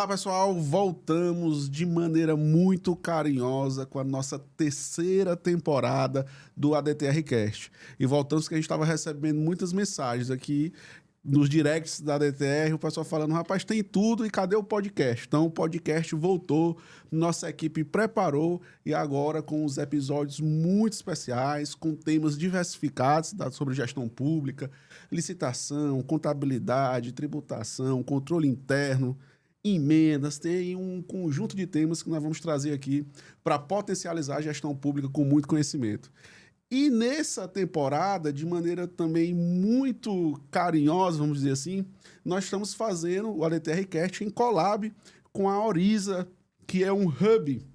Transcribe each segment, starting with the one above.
Olá, pessoal! Voltamos de maneira muito carinhosa com a nossa terceira temporada do ADTR Cast. E voltamos que a gente estava recebendo muitas mensagens aqui nos directs da ADTR, o pessoal falando, rapaz, tem tudo e cadê o podcast? Então, o podcast voltou, nossa equipe preparou e agora com os episódios muito especiais, com temas diversificados sobre gestão pública, licitação, contabilidade, tributação, controle interno, emendas, tem um conjunto de temas que nós vamos trazer aqui para potencializar a gestão pública com muito conhecimento. E nessa temporada, de maneira também muito carinhosa, vamos dizer assim, nós estamos fazendo o ADTR Cast em collab com a Oriza, que é um hub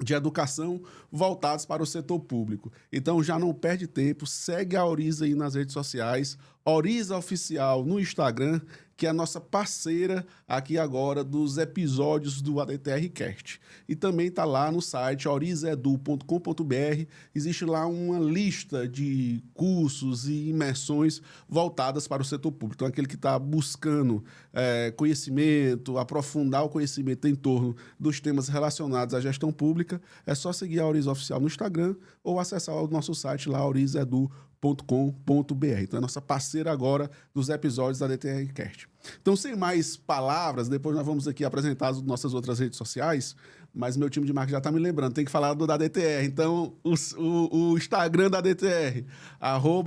de educação voltados para o setor público. Então, já não perde tempo, segue a Oriza aí nas redes sociais, Oriza Oficial no Instagram, que é a nossa parceira aqui agora dos episódios do ADTR Cast. E também está lá no site orizaedu.com.br, existe lá uma lista de cursos e imersões voltadas para o setor público. Então, aquele que está buscando conhecimento, aprofundar o conhecimento em torno dos temas relacionados à gestão pública, é só seguir a Oriza Oficial no Instagram ou acessar o nosso site lá, orizaedu.com.br. Então, é nossa parceira agora dos episódios da DTR Cast. Então, sem mais palavras, depois nós vamos aqui apresentar as nossas outras redes sociais, mas meu time de marketing já está me lembrando, tem que falar do da DTR. Então, o Instagram da DTR,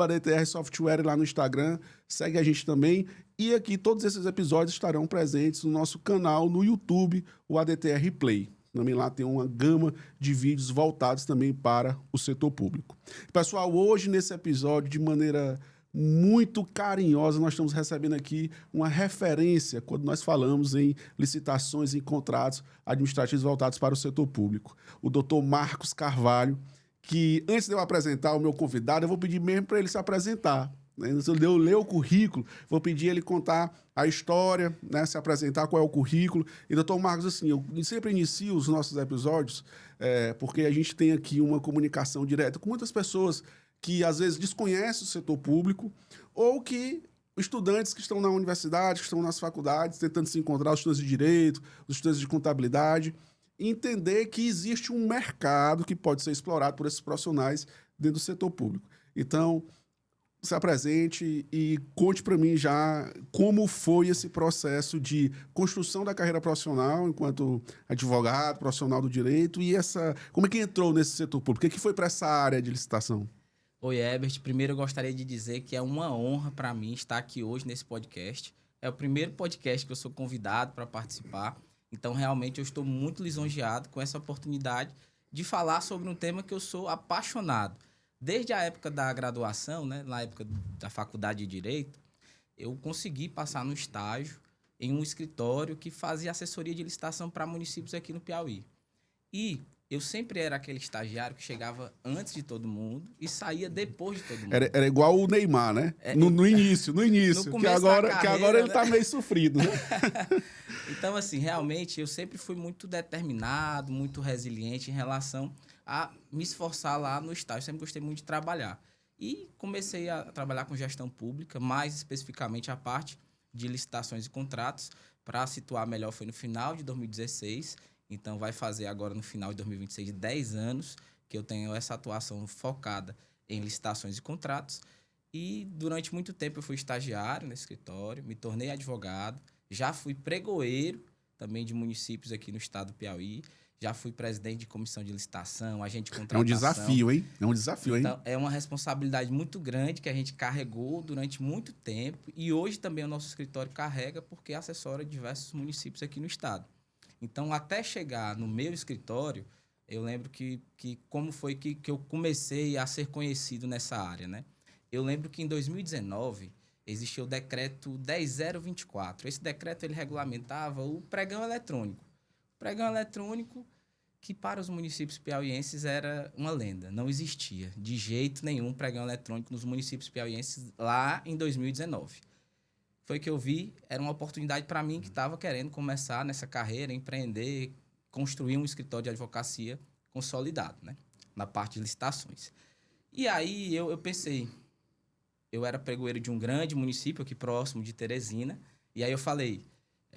@DTR Software lá no Instagram, segue a gente também. E aqui todos esses episódios estarão presentes no nosso canal no YouTube, o ADTR Play. Também lá tem uma gama de vídeos voltados também para o setor público. Pessoal, hoje nesse episódio, de maneira muito carinhosa, nós estamos recebendo aqui uma referência quando nós falamos em licitações e contratos administrativos voltados para o setor público. O doutor Marcos Carvalho, que antes de eu apresentar o meu convidado, eu vou pedir mesmo para ele se apresentar. Se eu ler o currículo, vou pedir ele contar a história, né, se apresentar, qual é o currículo. E, doutor Marcos, assim, eu sempre inicio os nossos episódios porque a gente tem aqui uma comunicação direta com muitas pessoas que, às vezes, desconhecem o setor público ou que estudantes que estão na universidade, que estão nas faculdades, tentando se encontrar, os estudantes de direito, os estudantes de contabilidade, entender que existe um mercado que pode ser explorado por esses profissionais dentro do setor público. Então, se apresente e conte para mim já como foi esse processo de construção da carreira profissional enquanto advogado, profissional do direito e como é que entrou nesse setor público? O que foi para essa área de licitação? Oi, Herbert. Primeiro eu gostaria de dizer que é uma honra para mim estar aqui hoje nesse podcast. É o primeiro podcast que eu sou convidado para participar. Então, realmente, eu estou muito lisonjeado com essa oportunidade de falar sobre um tema que eu sou apaixonado. Desde a época da graduação, né, na época da faculdade de Direito, eu consegui passar no estágio em um escritório que fazia assessoria de licitação para municípios aqui no Piauí. E eu sempre era aquele estagiário que chegava antes de todo mundo e saía depois de todo mundo. Era igual o Neymar, né? No início, no que agora ele né? tá meio sofrido, né? Então, assim, realmente eu sempre fui muito determinado, muito resiliente em relação a me esforçar lá no estágio. Sempre gostei muito de trabalhar. E comecei a trabalhar com gestão pública, mais especificamente a parte de licitações e contratos. Para situar melhor, foi no final de 2016. Então, vai fazer agora no final de 2026 10 anos que eu tenho essa atuação focada em licitações e contratos. E durante muito tempo eu fui estagiário no escritório, me tornei advogado, já fui pregoeiro também de municípios aqui no estado do Piauí, já fui presidente de comissão de licitação, agente de contratação. É um desafio, hein? É um desafio, então, é uma responsabilidade muito grande que a gente carregou durante muito tempo e hoje também o nosso escritório carrega porque assessora diversos municípios aqui no estado. Então, até chegar no meu escritório, eu lembro que como foi que eu comecei a ser conhecido nessa área, né? Eu lembro que em 2019 existia o decreto 10024. Esse decreto ele regulamentava o pregão eletrônico. O pregão eletrônico que para os municípios piauienses era uma lenda, não existia de jeito nenhum pregão eletrônico nos municípios piauienses lá em 2019. Foi que eu vi, era uma oportunidade para mim que estava querendo começar nessa carreira, empreender, construir um escritório de advocacia consolidado, né? Na parte de licitações. E aí eu pensei, eu era pregoeiro de um grande município aqui próximo de Teresina, e aí eu falei,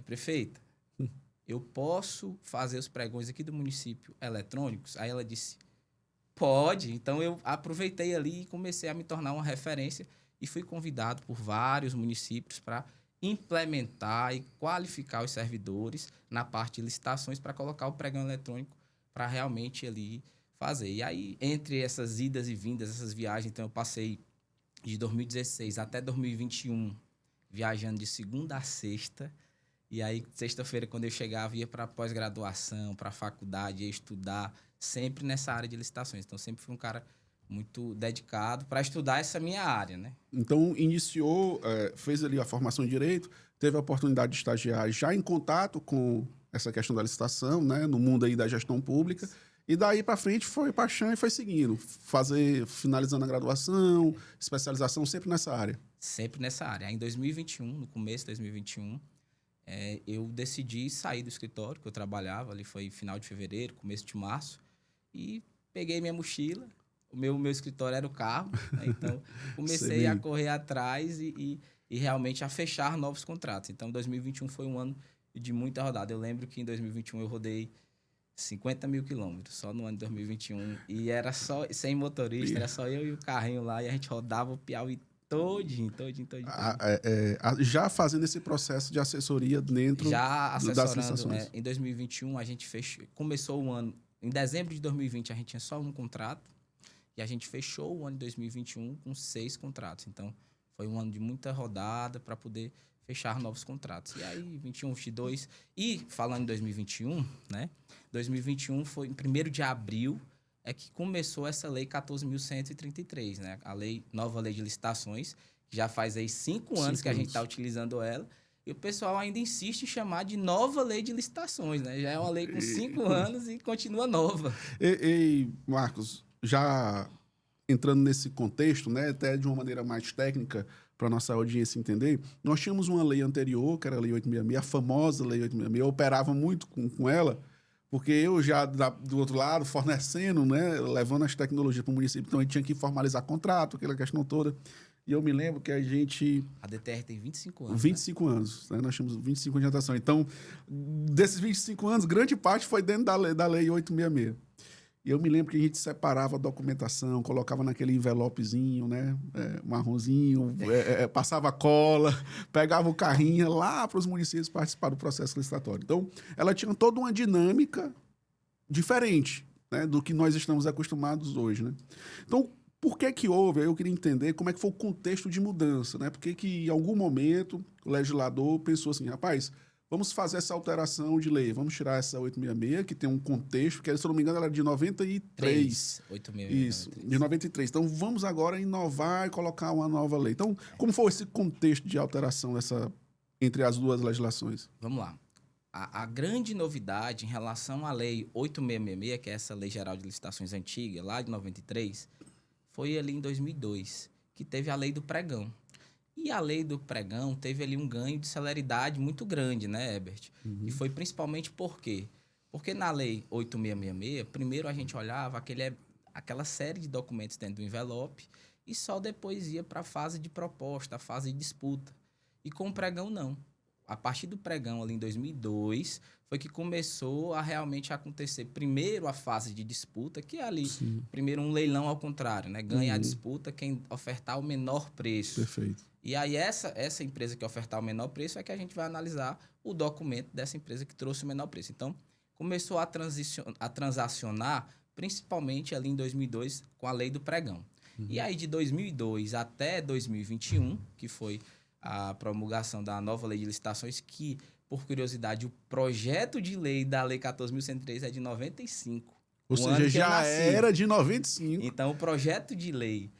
prefeita, eu posso fazer os pregões aqui do município eletrônicos? Aí ela disse, pode. Então, eu aproveitei ali e comecei a me tornar uma referência e fui convidado por vários municípios para implementar e qualificar os servidores na parte de licitações para colocar o pregão eletrônico para realmente ali fazer. E aí, entre essas idas e vindas, essas viagens, então eu passei de 2016 até 2021 viajando de segunda a sexta. E aí, sexta-feira, quando eu chegava, ia para pós-graduação, para faculdade, ia estudar, sempre nessa área de licitações. Então, sempre fui um cara muito dedicado para estudar essa minha área, né? Então, iniciou, fez ali a formação em Direito, teve a oportunidade de estagiar já em contato com essa questão da licitação, né, no mundo aí da gestão pública, e daí para frente foi paixão e foi seguindo, finalizando a graduação, especialização, sempre nessa área. Sempre nessa área. Aí, em 2021, no começo de 2021, eu decidi sair do escritório que eu trabalhava, ali foi final de fevereiro, começo de março, e peguei minha mochila. O meu escritório era o carro, né? Então comecei a correr atrás e realmente a fechar novos contratos. Então 2021 foi um ano de muita rodada. Eu lembro que em 2021 eu rodei 50 mil quilômetros só no ano de 2021 e era só sem motorista, era só eu e o carrinho lá e a gente rodava o Piauí todinho. Já fazendo esse processo de assessoria dentro das licitações. Em 2021 a gente começou o ano, em dezembro de 2020 a gente tinha só um contrato. E a gente fechou o ano de 2021 com 6 contratos. Então, foi um ano de muita rodada para poder fechar novos contratos. E aí, 21, 22... E, falando em 2021, né? 2021 foi, em 1º de abril, é que começou essa lei 14.133, né? Nova lei de licitações, que já faz aí 5 anos que a gente está utilizando ela. E o pessoal ainda insiste em chamar de nova lei de licitações, né? Já é uma lei com 5 anos e continua nova. E Marcos, já entrando nesse contexto, né, até de uma maneira mais técnica para nossa audiência entender, nós tínhamos uma lei anterior, que era a Lei 866, a famosa Lei 866, eu operava muito com ela, porque eu já, do outro lado, fornecendo, né, levando as tecnologias para o município, então a gente tinha que formalizar contrato, aquela questão toda. E eu me lembro que a gente... A DTR tem 25 anos, 25 anos, né? Nós tínhamos 25 anos de atuação. Então, desses 25 anos, grande parte foi dentro da lei 866. E eu me lembro que a gente separava a documentação, colocava naquele envelopezinho, né? Marronzinho, passava cola, pegava o carrinho lá para os municípios participar do processo licitatório. Então, ela tinha toda uma dinâmica diferente, né, do que nós estamos acostumados hoje, né? Então, por que houve? Eu queria entender como é que foi o contexto de mudança, né? Por que em algum momento o legislador pensou assim, rapaz, vamos fazer essa alteração de lei, vamos tirar essa 866, que tem um contexto, que, se eu não me engano, ela era de 93. 866. Isso, de 93. Então, vamos agora inovar e colocar uma nova lei. Então, como foi esse contexto de alteração entre as duas legislações? Vamos lá. A grande novidade em relação à lei 8666, que é essa lei geral de licitações antiga, lá de 93, foi ali em 2002, que teve a lei do pregão. E a lei do pregão teve ali um ganho de celeridade muito grande, né, Herbert? Uhum. E foi principalmente por quê? Porque na lei 8666, primeiro a gente olhava aquela série de documentos dentro do envelope e só depois ia para a fase de proposta, a fase de disputa. E com o pregão, não. A partir do pregão, ali em 2002, foi que começou a realmente acontecer primeiro a fase de disputa, que é ali, Sim. Primeiro um leilão ao contrário, né? Ganha a disputa quem ofertar o menor preço. Perfeito. E aí essa empresa que ofertar o menor preço é que a gente vai analisar o documento dessa empresa que trouxe o menor preço. Então, começou a transacionar, principalmente ali em 2002, com a lei do pregão. Uhum. E aí, de 2002 até 2021, que foi a promulgação da nova lei de licitações, que, por curiosidade, o projeto de lei da lei 14.103 é de 95. Ou seja, já era de 95. Então, o projeto de lei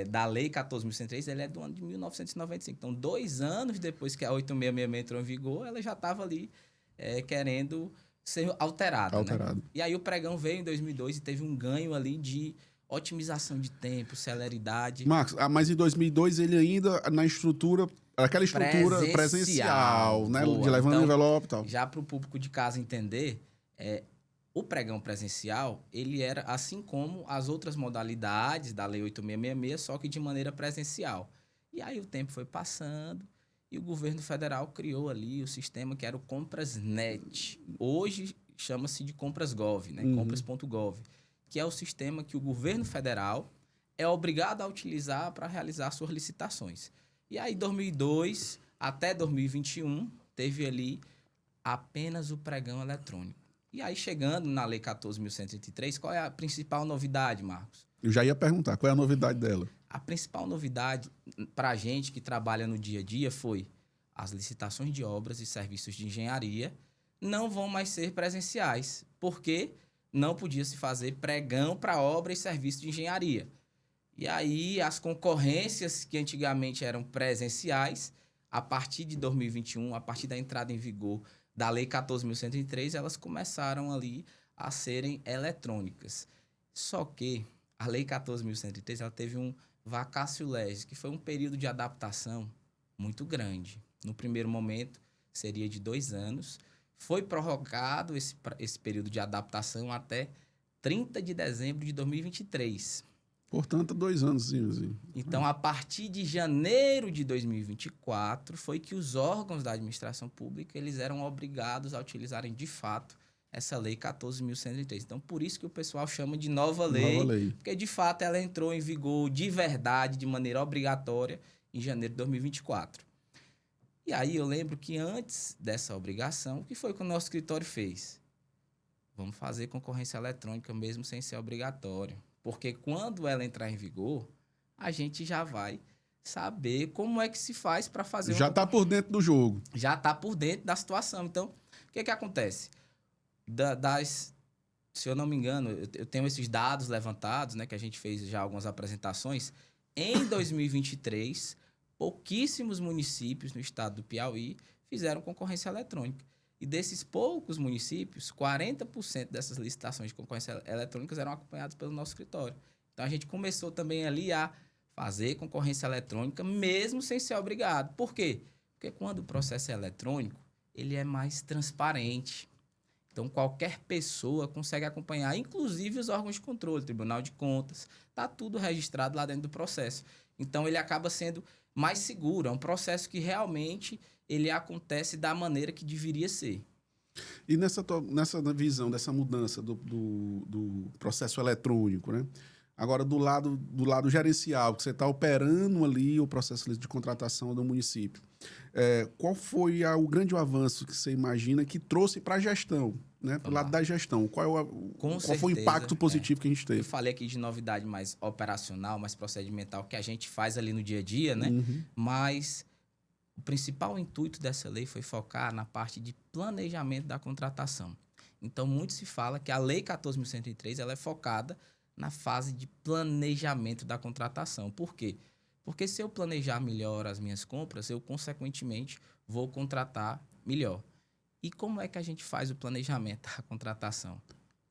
da lei 14.103, ele é do ano de 1995. Então, 2 anos depois que a 8666 entrou em vigor, ela já estava ali querendo ser alterada. Né? E aí, o pregão veio em 2002 e teve um ganho ali de otimização de tempo, celeridade. Marcos, mas em 2002 ele ainda na estrutura, aquela estrutura presencial, né? De levando então, envelope e tal. Já para o público de casa entender, o pregão presencial, ele era assim como as outras modalidades da Lei 8666, só que de maneira presencial. E aí o tempo foi passando e o governo federal criou ali o sistema que era o Comprasnet. Hoje chama-se de Compras.gov, né? Compras.gov, que é o sistema que o governo federal é obrigado a utilizar para realizar suas licitações. E aí, 2002 até 2021, teve ali apenas o pregão eletrônico. E aí, chegando na Lei 14.103, qual é a principal novidade, Marcos? Eu já ia perguntar, qual é a novidade dela? A principal novidade para a gente que trabalha no dia a dia foi as licitações de obras e serviços de engenharia não vão mais ser presenciais, porque não podia se fazer pregão para obra e serviço de engenharia. E aí, as concorrências que antigamente eram presenciais, a partir de 2021, a partir da entrada em vigor da Lei 14.103, elas começaram ali a serem eletrônicas. Só que a Lei 14.103 ela teve um vacatio legis, que foi um período de adaptação muito grande. No primeiro momento, seria de 2 anos. Foi prorrogado esse período de adaptação até 30 de dezembro de 2023. Portanto, 2 anos. Então, a partir de janeiro de 2024, foi que os órgãos da administração pública eles eram obrigados a utilizarem, de fato, essa Lei 14.103. Então, por isso que o pessoal chama de nova lei, porque, de fato, ela entrou em vigor de verdade, de maneira obrigatória, em janeiro de 2024. E aí, eu lembro que antes dessa obrigação, o que foi que o nosso escritório fez? Vamos fazer concorrência eletrônica mesmo sem ser obrigatório. Porque quando ela entrar em vigor, a gente já vai saber como é que se faz para fazer... Já está por dentro do jogo. Já está por dentro da situação. Então, o que acontece? Se eu não me engano, eu tenho esses dados levantados, né, que a gente fez já algumas apresentações. Em 2023, pouquíssimos municípios no estado do Piauí fizeram concorrência eletrônica. E desses poucos municípios, 40% dessas licitações de concorrência eletrônicas eram acompanhadas pelo nosso escritório. Então, a gente começou também ali a fazer concorrência eletrônica, mesmo sem ser obrigado. Por quê? Porque quando o processo é eletrônico, ele é mais transparente. Então, qualquer pessoa consegue acompanhar, inclusive os órgãos de controle, Tribunal de Contas, está tudo registrado lá dentro do processo. Então, ele acaba sendo mais seguro. É um processo que realmente ele acontece da maneira que deveria ser. E nessa visão, dessa mudança do processo eletrônico, né? Agora, do lado gerencial, que você está operando ali o processo de contratação do município, qual foi o grande avanço que você imagina que trouxe para a gestão, né? Para o lado da gestão? Qual foi o impacto positivo que a gente teve? Eu falei aqui de novidade mais operacional, mais procedimental, que a gente faz ali no dia a dia, né? Mas o principal intuito dessa lei foi focar na parte de planejamento da contratação. Então, muito se fala que a Lei 14.103 ela é focada na fase de planejamento da contratação. Por quê? Porque se eu planejar melhor as minhas compras, eu, consequentemente, vou contratar melhor. E como é que a gente faz o planejamento da contratação?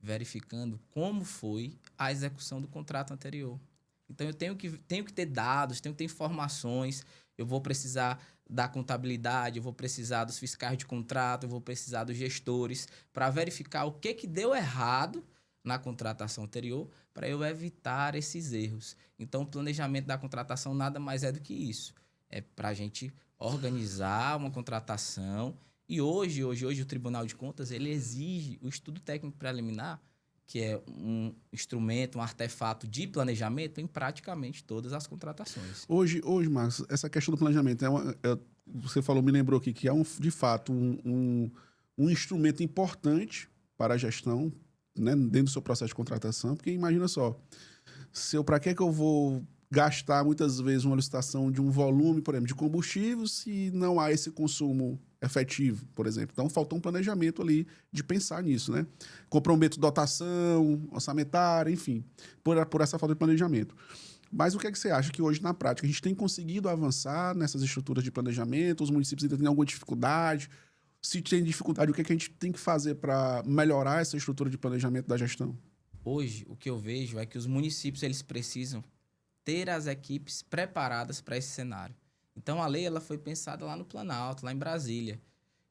Verificando como foi a execução do contrato anterior. Então, eu tenho que ter dados, tenho que ter informações, eu vou precisar da contabilidade, eu vou precisar dos fiscais de contrato, eu vou precisar dos gestores para verificar o que deu errado na contratação anterior para eu evitar esses erros. Então, o planejamento da contratação nada mais é do que isso. É para a gente organizar uma contratação. E hoje o Tribunal de Contas ele exige o estudo técnico preliminar, que é um instrumento, um artefato de planejamento em praticamente todas as contratações. Hoje Marcos, essa questão do planejamento, você falou, me lembrou aqui, que é de fato um instrumento importante para a gestão, né, dentro do seu processo de contratação, porque imagina só, para que eu vou gastar muitas vezes uma licitação de um volume, por exemplo, de combustível, se não há esse consumo efetivo, por exemplo. Então, faltou um planejamento ali de pensar nisso, né? Comprometo dotação, orçamentária, enfim, por essa falta de planejamento. Mas o que é que você acha que hoje, na prática, a gente tem conseguido avançar nessas estruturas de planejamento? Os municípios ainda têm alguma dificuldade? Se tem dificuldade, o que é que a gente tem que fazer para melhorar essa estrutura de planejamento da gestão? Hoje, o que eu vejo é que os municípios eles precisam ter as equipes preparadas para esse cenário. Então, a lei ela foi pensada lá no Planalto, lá em Brasília.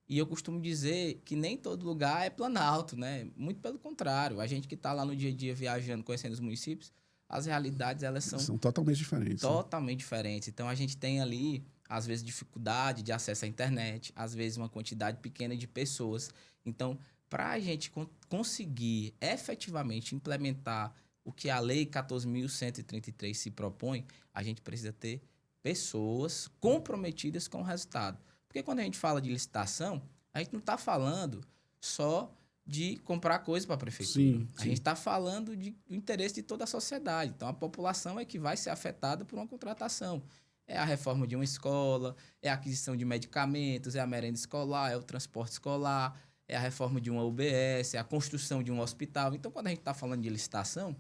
E eu costumo dizer que nem todo lugar é Planalto, né? Muito pelo contrário. A gente que está lá no dia a dia viajando, conhecendo os municípios, as realidades elas são totalmente diferentes. Totalmente diferentes. Então, a gente tem ali às vezes dificuldade de acesso à internet, às vezes uma quantidade pequena de pessoas. Então, para a gente conseguir efetivamente implementar o que a Lei 14.133 se propõe, a gente precisa ter pessoas comprometidas com o resultado. Porque quando a gente fala de licitação, a gente não está falando só de comprar coisa para a prefeitura. Sim, A gente está falando do interesse de toda a sociedade. Então, a população é que vai ser afetada por uma contratação. É a reforma de uma escola, é a aquisição de medicamentos, é a merenda escolar, é o transporte escolar, é a reforma de uma UBS, é a construção de um hospital. Então, quando a gente está falando de licitação,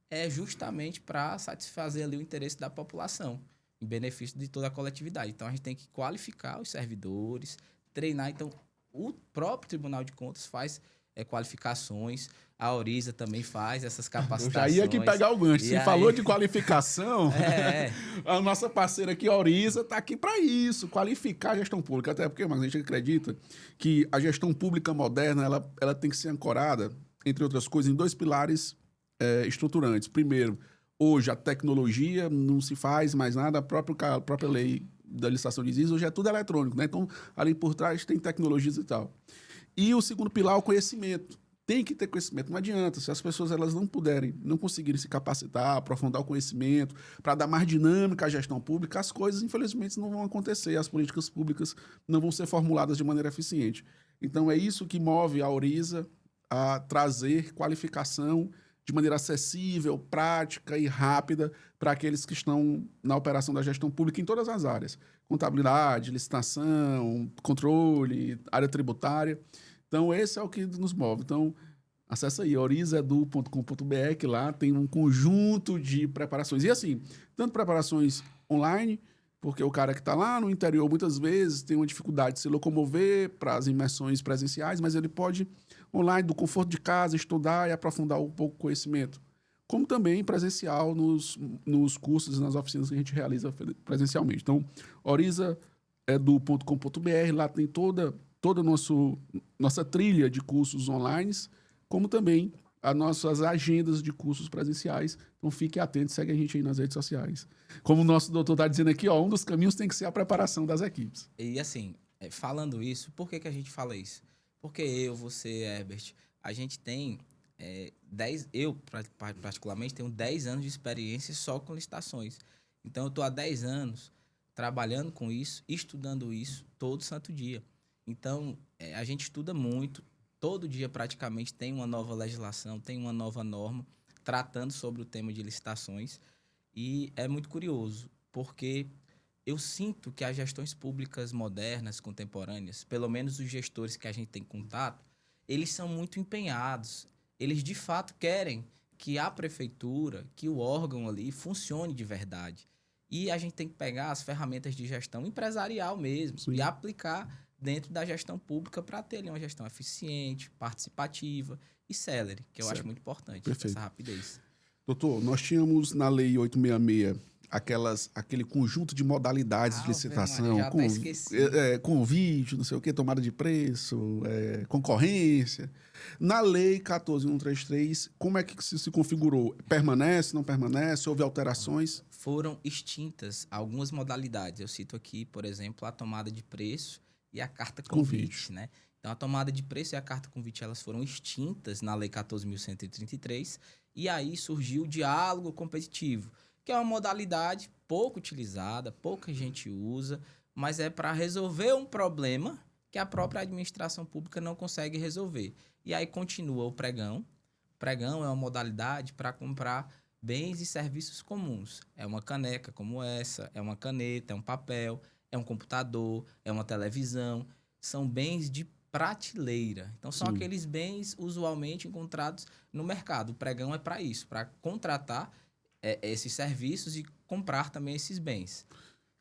é justamente para satisfazer ali o interesse da população, em benefício de toda a coletividade. Então, a gente tem que qualificar os servidores, treinar. Então, o próprio Tribunal de Contas faz qualificações, a Oriza também faz essas capacitações. Eu já ia aqui pegar o gancho. Você falou de qualificação, É. a nossa parceira aqui, a Oriza, está aqui para isso, qualificar a gestão pública. Até porque, mas a gente acredita que a gestão pública moderna ela tem que ser ancorada, entre outras coisas, em dois pilares estruturantes. Primeiro, hoje a tecnologia não se faz mais nada, a própria lei da licitação diz isso, hoje é tudo eletrônico, né? Então, ali por trás tem tecnologias e tal. E o segundo pilar é o conhecimento. Tem que ter conhecimento, não adianta. Se as pessoas elas não conseguirem se capacitar, aprofundar o conhecimento, para dar mais dinâmica à gestão pública, as coisas, infelizmente, não vão acontecer. As políticas públicas não vão ser formuladas de maneira eficiente. Então, é isso que move a Oriza a trazer qualificação de maneira acessível, prática e rápida para aqueles que estão na operação da gestão pública em todas as áreas. Contabilidade, licitação, controle, área tributária. Então, esse é o que nos move. Então, acessa aí, orizaedu.com.br, que lá tem um conjunto de preparações. E assim, tanto preparações online, porque o cara que está lá no interior, muitas vezes, tem uma dificuldade de se locomover para as imersões presenciais, mas ele pode, online, do conforto de casa, estudar e aprofundar um pouco o conhecimento. Como também presencial nos cursos e nas oficinas que a gente realiza presencialmente. Então, orizaedu.com.br, lá tem toda a nossa trilha de cursos online, como também as nossas agendas de cursos presenciais. Então, fique atento, segue a gente aí nas redes sociais. Como o nosso doutor está dizendo aqui, um dos caminhos tem que ser a preparação das equipes. E assim, falando isso, por que a gente fala isso? Porque eu, você, Herbert, a gente tem eu particularmente tenho 10 anos de experiência só com licitações. Então, eu estou há 10 anos trabalhando com isso, estudando isso todo santo dia. Então, a gente estuda muito, todo dia praticamente tem uma nova legislação, tem uma nova norma tratando sobre o tema de licitações. E é muito curioso, porque eu sinto que as gestões públicas modernas, contemporâneas, pelo menos os gestores que a gente tem contato, eles são muito empenhados. Eles, de fato, querem que a prefeitura, que o órgão ali funcione de verdade. E a gente tem que pegar as ferramentas de gestão empresarial mesmo. Sim. E aplicar dentro da gestão pública para ter ali uma gestão eficiente, participativa e célere, que eu acho muito importante, essa rapidez. Doutor, nós tínhamos na Lei 866 aquele conjunto de modalidades de licitação, convite, não sei o quê, tomada de preço, concorrência. Na Lei 14.133, como é que se configurou? Permanece, não permanece? Houve alterações? Foram extintas algumas modalidades. Eu cito aqui, por exemplo, a tomada de preço e a carta convite. Né? Então, a tomada de preço e a carta convite elas foram extintas na Lei 14.133 e aí surgiu o diálogo competitivo, que é uma modalidade pouco utilizada, pouca gente usa, mas é para resolver um problema que a própria administração pública não consegue resolver. E aí continua o pregão. O pregão é uma modalidade para comprar bens e serviços comuns. É uma caneca como essa, é uma caneta, é um papel, é um computador, é uma televisão. São bens de prateleira. Então, são aqueles bens usualmente encontrados no mercado. O pregão é para isso, para contratar esses serviços e comprar também esses bens.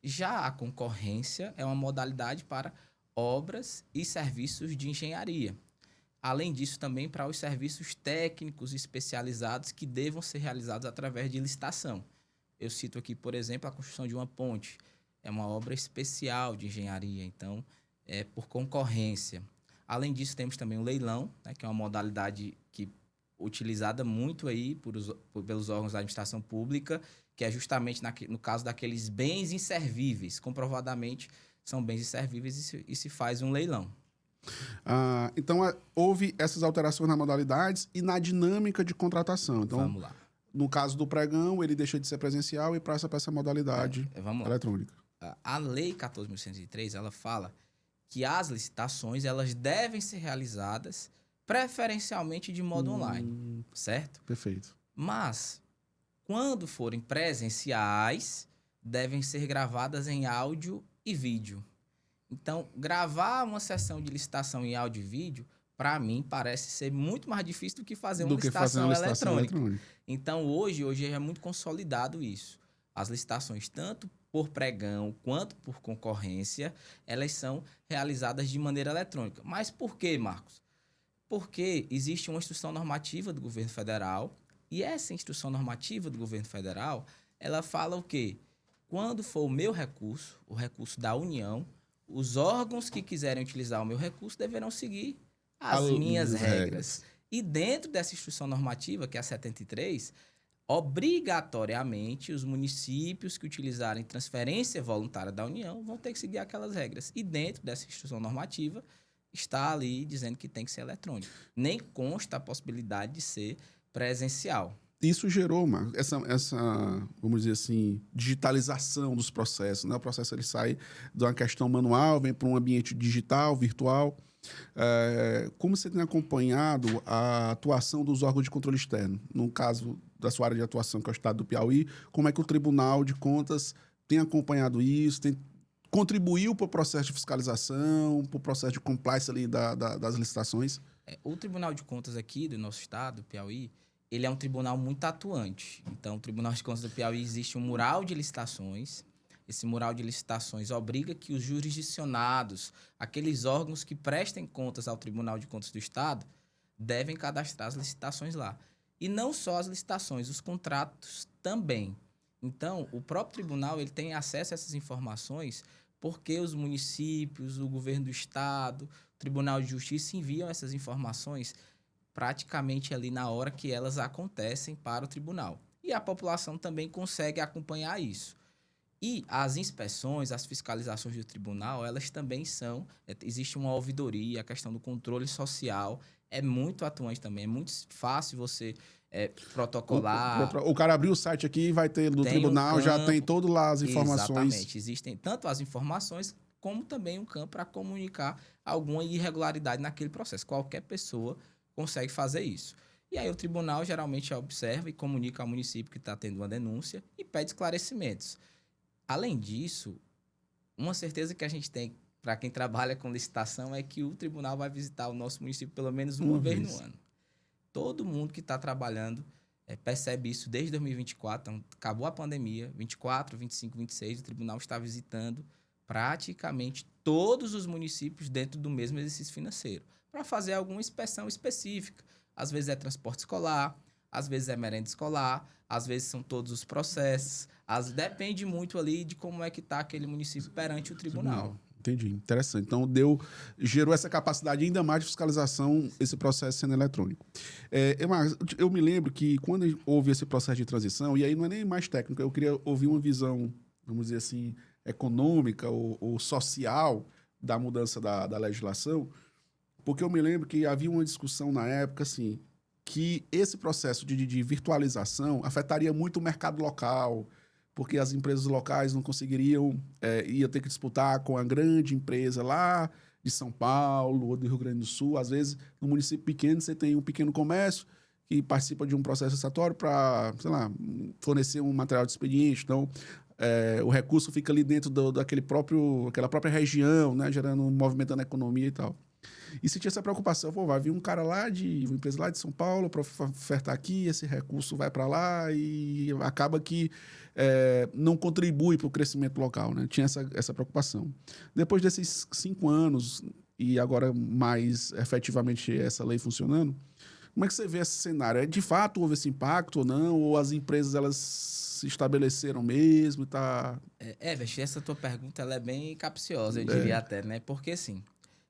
Já a concorrência é uma modalidade para obras e serviços de engenharia. Além disso, também para os serviços técnicos especializados que devam ser realizados através de licitação. Eu cito aqui, por exemplo, a construção de uma ponte. É uma obra especial de engenharia, então por concorrência. Além disso, temos também o leilão, né, que é uma modalidade que utilizada muito aí pelos órgãos da administração pública, que é justamente no caso daqueles bens inservíveis. Comprovadamente, são bens inservíveis e se faz um leilão. Então, houve essas alterações nas modalidades e na dinâmica de contratação. Então, Vamos lá. no caso do pregão, ele deixa de ser presencial e passa para essa modalidade eletrônica. A Lei 14.103, ela fala que as licitações elas devem ser realizadas preferencialmente de modo online, certo? Perfeito. Mas, quando forem presenciais, devem ser gravadas em áudio e vídeo. Então, gravar uma sessão de licitação em áudio e vídeo, para mim, parece ser muito mais difícil do que fazer uma licitação eletrônica. Então, hoje é muito consolidado isso. As licitações, tanto por pregão quanto por concorrência, elas são realizadas de maneira eletrônica. Mas por quê, Marcos? Porque existe uma instrução normativa do governo federal e essa instrução normativa do governo federal, ela fala o quê? Quando for o meu recurso, o recurso da União, os órgãos que quiserem utilizar o meu recurso deverão seguir as minhas regras. E dentro dessa instrução normativa, que é a 73, obrigatoriamente os municípios que utilizarem transferência voluntária da União vão ter que seguir aquelas regras. E dentro dessa instrução normativa está ali dizendo que tem que ser eletrônico. Nem consta a possibilidade de ser presencial. Isso gerou essa, vamos dizer assim, digitalização dos processos, né? O processo ele sai de uma questão manual, vem para um ambiente digital, virtual. Como você tem acompanhado a atuação dos órgãos de controle externo? No caso da sua área de atuação, que é o Estado do Piauí, como é que o Tribunal de Contas tem acompanhado isso, contribuiu para o processo de fiscalização, para o processo de compliance ali das licitações? O Tribunal de Contas aqui do nosso estado, do Piauí, ele é um tribunal muito atuante. Então, o Tribunal de Contas do Piauí existe um mural de licitações. Esse mural de licitações obriga que os jurisdicionados, aqueles órgãos que prestem contas ao Tribunal de Contas do Estado, devem cadastrar as licitações lá. E não só as licitações, os contratos também. Então, o próprio tribunal ele tem acesso a essas informações porque os municípios, o governo do Estado, o Tribunal de Justiça enviam essas informações praticamente ali na hora que elas acontecem para o tribunal. E a população também consegue acompanhar isso. E as inspeções, as fiscalizações do tribunal, elas também são... Existe uma ouvidoria, a questão do controle social é muito atuante também. É muito fácil você protocolar. O cara abriu o site aqui e vai ter do tribunal, já tem todo lá as informações. Exatamente. Existem tanto as informações como também um campo para comunicar alguma irregularidade naquele processo. Qualquer pessoa consegue fazer isso. E aí o tribunal geralmente observa e comunica ao município que está tendo uma denúncia e pede esclarecimentos. Além disso, uma certeza que a gente tem para quem trabalha com licitação é que o tribunal vai visitar o nosso município pelo menos uma vez no ano. Todo mundo que está trabalhando percebe isso desde 2024, então, acabou a pandemia, 24, 25, 26, o tribunal está visitando praticamente todos os municípios dentro do mesmo exercício financeiro, para fazer alguma inspeção específica. Às vezes é transporte escolar, às vezes é merenda escolar, às vezes são todos os processos. Depende muito ali de como é que está aquele município perante o tribunal. Entendi, interessante. Então, gerou essa capacidade ainda mais de fiscalização, esse processo sendo eletrônico. Eu me lembro que quando houve esse processo de transição, e aí não é nem mais técnico, eu queria ouvir uma visão, vamos dizer assim, econômica ou social da mudança da legislação, porque eu me lembro que havia uma discussão na época, assim, que esse processo de virtualização afetaria muito o mercado local, porque as empresas locais não conseguiriam, ia ter que disputar com a grande empresa lá de São Paulo ou do Rio Grande do Sul. Às vezes, no município pequeno, você tem um pequeno comércio que participa de um processo licitatório para, sei lá, fornecer um material de expediente. Então, o recurso fica ali dentro daquela própria região, né, gerando, movimentando a economia e tal. E se tinha essa preocupação, vai vir um cara uma empresa lá de São Paulo para ofertar aqui, esse recurso vai para lá e acaba que não contribui para o crescimento local, né? Tinha essa preocupação. Depois desses 5 anos, e agora mais efetivamente essa lei funcionando, como é que você vê esse cenário? De fato houve esse impacto ou não? Ou as empresas elas se estabeleceram mesmo? Essa tua pergunta ela é bem capciosa, eu diria até, né? Porque assim,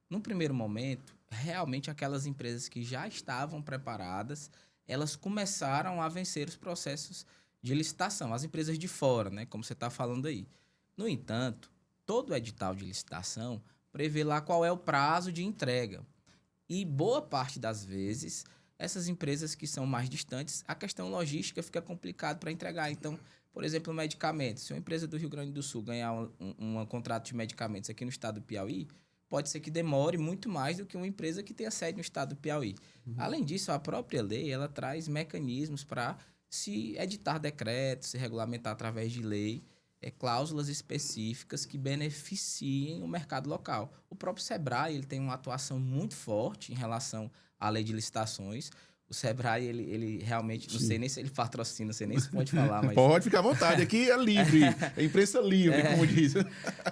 no primeiro momento, realmente aquelas empresas que já estavam preparadas, elas começaram a vencer os processos de licitação, as empresas de fora, né, como você está falando aí. No entanto, todo edital de licitação prevê lá qual é o prazo de entrega. E boa parte das vezes, essas empresas que são mais distantes, a questão logística fica complicada para entregar. Então, por exemplo, medicamentos. Se uma empresa do Rio Grande do Sul ganhar um contrato de medicamentos aqui no estado do Piauí, pode ser que demore muito mais do que uma empresa que tenha sede no estado do Piauí. Além disso, a própria lei ela traz mecanismos para se editar decretos, se regulamentar através de lei, cláusulas específicas que beneficiem o mercado local. O próprio Sebrae ele tem uma atuação muito forte em relação à lei de licitações. O Sebrae, ele realmente, não sei nem se ele patrocina, não sei nem se pode falar, mas... Pode ficar à vontade, aqui é livre, é imprensa livre, como diz.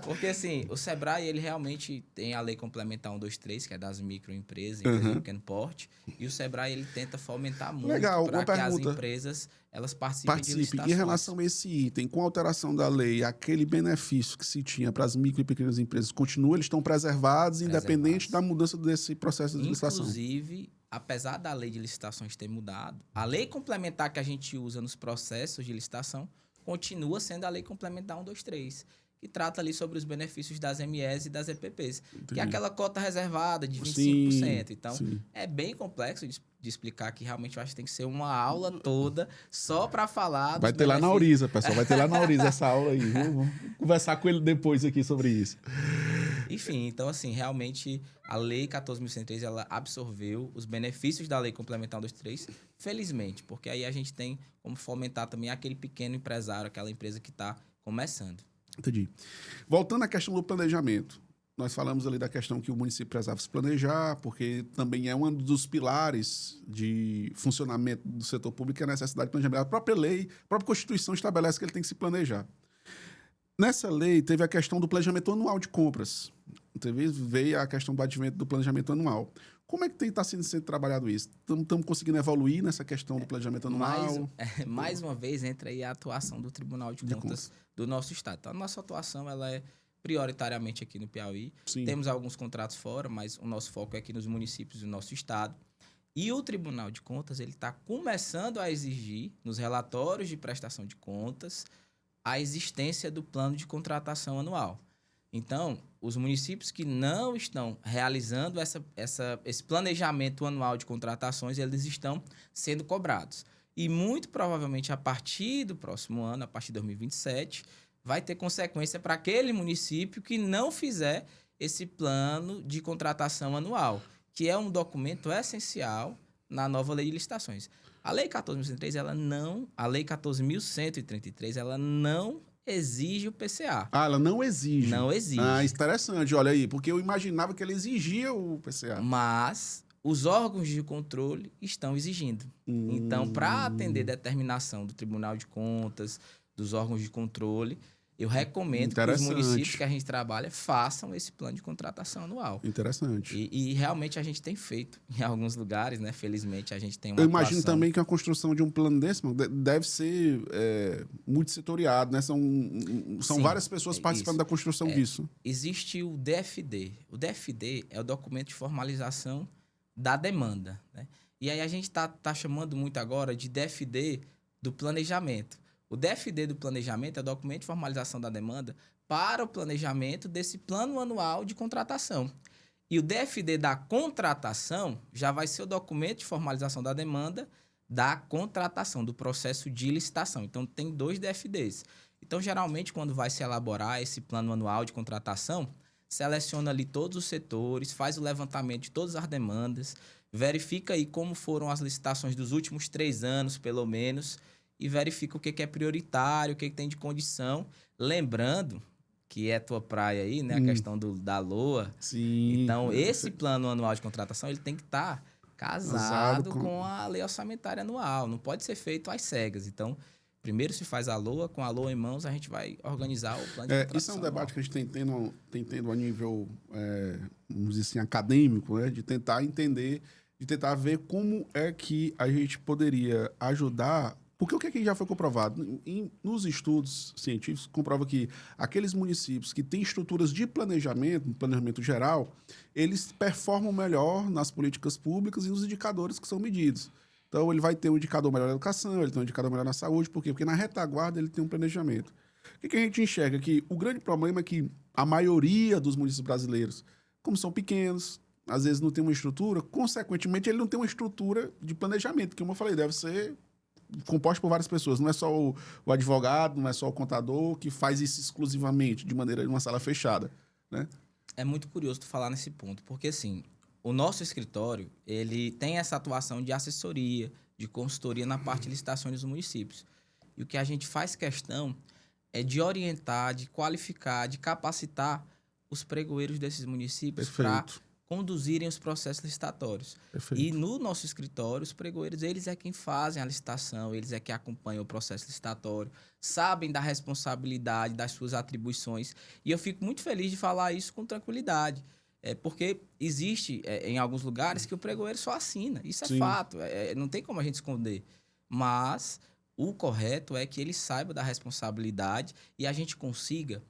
Porque, assim, o Sebrae, ele realmente tem a lei complementar 123, que é das microempresas, empresas de pequeno porte, e o Sebrae, ele tenta fomentar muito para que as empresas, elas participem de licitações. Em relação a esse item, com a alteração da lei, aquele benefício que se tinha para as micro e pequenas empresas continua, eles estão preservados, independente da mudança desse processo de licitação. Inclusive, apesar da lei de licitações ter mudado, a lei complementar que a gente usa nos processos de licitação continua sendo a lei complementar 123, que trata ali sobre os benefícios das MEs e das EPPs, que é aquela cota reservada de 25%. Sim, então, é bem complexo de explicar que realmente eu acho que tem que ser uma aula toda só para falar. Vai ter lá na Auriza, pessoal. Vai ter lá na Auriza essa aula aí. Vamos conversar com ele depois aqui sobre isso. Enfim, então, assim, realmente a Lei 14.103, ela absorveu os benefícios da Lei Complementar 123, felizmente, porque aí a gente tem como fomentar também aquele pequeno empresário, aquela empresa que está começando. Entendi. Voltando à questão do planejamento, nós falamos ali da questão que o município precisava se planejar, porque também é um dos pilares de funcionamento do setor público, é a necessidade de planejamento. A própria lei, a própria Constituição estabelece que ele tem que se planejar. Nessa lei, teve a questão do planejamento anual de compras. Veio a questão do advento do planejamento anual. Como é que está sendo trabalhado isso? Estamos conseguindo evoluir nessa questão do planejamento anual? Mais uma vez, entra aí a atuação do Tribunal de Contas do nosso estado. Então, a nossa atuação ela é prioritariamente aqui no Piauí. Sim. Temos alguns contratos fora, mas o nosso foco é aqui nos municípios do nosso estado. E o Tribunal de Contas ele está começando a exigir, nos relatórios de prestação de contas, a existência do plano de contratação anual. Então, os municípios que não estão realizando esse planejamento anual de contratações, eles estão sendo cobrados. E muito provavelmente, a partir do próximo ano, a partir de 2027, vai ter consequência para aquele município que não fizer esse plano de contratação anual, que é um documento essencial na nova lei de licitações. A Lei 14.103, a Lei 14.133, ela não exige o PCA. Ah, ela não exige? Não exige. Ah, interessante, olha aí, porque eu imaginava que ela exigia o PCA. Mas os órgãos de controle estão exigindo. Então, para atender determinação do Tribunal de Contas, dos órgãos de controle, eu recomendo que os municípios que a gente trabalha façam esse plano de contratação anual. Interessante. E realmente a gente tem feito em alguns lugares, né? Felizmente a gente tem uma Eu imagino também que a construção de um plano desse deve ser multissetoriado, né? São Sim, várias pessoas participando da construção disso. Existe o DFD. O DFD é o documento de formalização da demanda, né? E aí a gente tá chamando muito agora de DFD do planejamento. O DFD do planejamento é o documento de formalização da demanda para o planejamento desse plano anual de contratação. E o DFD da contratação já vai ser o documento de formalização da demanda da contratação, do processo de licitação. Então, tem 2 DFDs. Então, geralmente, quando vai se elaborar esse plano anual de contratação, seleciona ali todos os setores, faz o levantamento de todas as demandas, verifica aí como foram as licitações dos últimos 3 anos, pelo menos, e verifica o que é prioritário, o que tem de condição. Lembrando que é tua praia aí, né? A questão da LOA. Sim. Então, esse plano anual de contratação, ele tem que estar casado com a lei orçamentária anual. Não pode ser feito às cegas. Então, primeiro se faz a LOA, com a LOA em mãos, a gente vai organizar o plano de contratação. Isso é um debate que a gente tem tendo a nível, vamos dizer assim, acadêmico, né? De tentar entender, de tentar ver como é que a gente poderia ajudar. Porque o que aqui já foi comprovado? Nos estudos científicos, comprova que aqueles municípios que têm estruturas de planejamento geral, eles performam melhor nas políticas públicas e nos indicadores que são medidos. Então, ele vai ter um indicador melhor na educação, ele tem um indicador melhor na saúde. Por quê? Porque na retaguarda ele tem um planejamento. O que a gente enxerga? Que o grande problema é que a maioria dos municípios brasileiros, como são pequenos, às vezes não tem uma estrutura, consequentemente, ele não tem uma estrutura de planejamento, que, como eu falei, deve ser composto por várias pessoas. Não é só o advogado, não é só o contador que faz isso exclusivamente, de maneira de uma sala fechada, né? É muito curioso tu falar nesse ponto, porque assim, o nosso escritório, ele tem essa atuação de assessoria, de consultoria na parte de licitações dos municípios. E o que a gente faz questão é de orientar, de qualificar, de capacitar os pregoeiros desses municípios para Perfeito. conduzirem os processos licitatórios. Perfeito. E no nosso escritório, os pregoeiros, eles é quem fazem a licitação, eles é quem acompanham o processo licitatório, sabem da responsabilidade, das suas atribuições. E eu fico muito feliz de falar isso com tranquilidade. Porque existe em alguns lugares que o pregoeiro só assina. Isso é Sim. fato, não tem como a gente esconder. Mas o correto é que ele saiba da responsabilidade e a gente consiga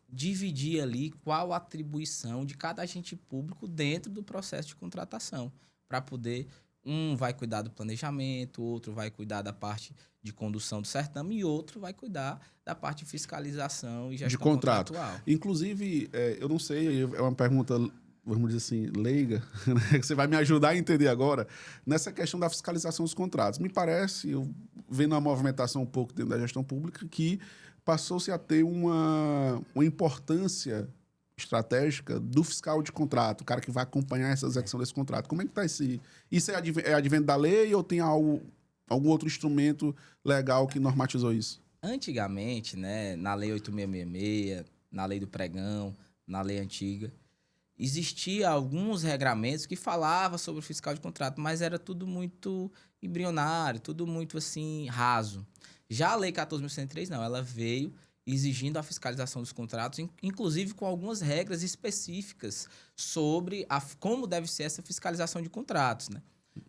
dividir ali qual a atribuição de cada agente público dentro do processo de contratação, para poder, um vai cuidar do planejamento, outro vai cuidar da parte de condução do certame e outro vai cuidar da parte de fiscalização e gestão De contrato. contratual. Inclusive, eu não sei, é uma pergunta, vamos dizer assim, leiga, né? Você vai me ajudar a entender agora, nessa questão da fiscalização dos contratos. Me parece, eu vendo a movimentação um pouco dentro da gestão pública, que passou-se a ter uma importância estratégica do fiscal de contrato, o cara que vai acompanhar essa execução desse contrato. Como é que está esse... Isso é advento da lei ou tem algum outro instrumento legal que normatizou isso? Antigamente, né, na Lei 8666, na Lei do Pregão, na lei antiga, existia alguns regramentos que falavam sobre o fiscal de contrato, mas era tudo muito embrionário, tudo muito assim raso. Já a Lei 14.103, não, ela veio exigindo a fiscalização dos contratos, inclusive com algumas regras específicas sobre como deve ser essa fiscalização de contratos, né?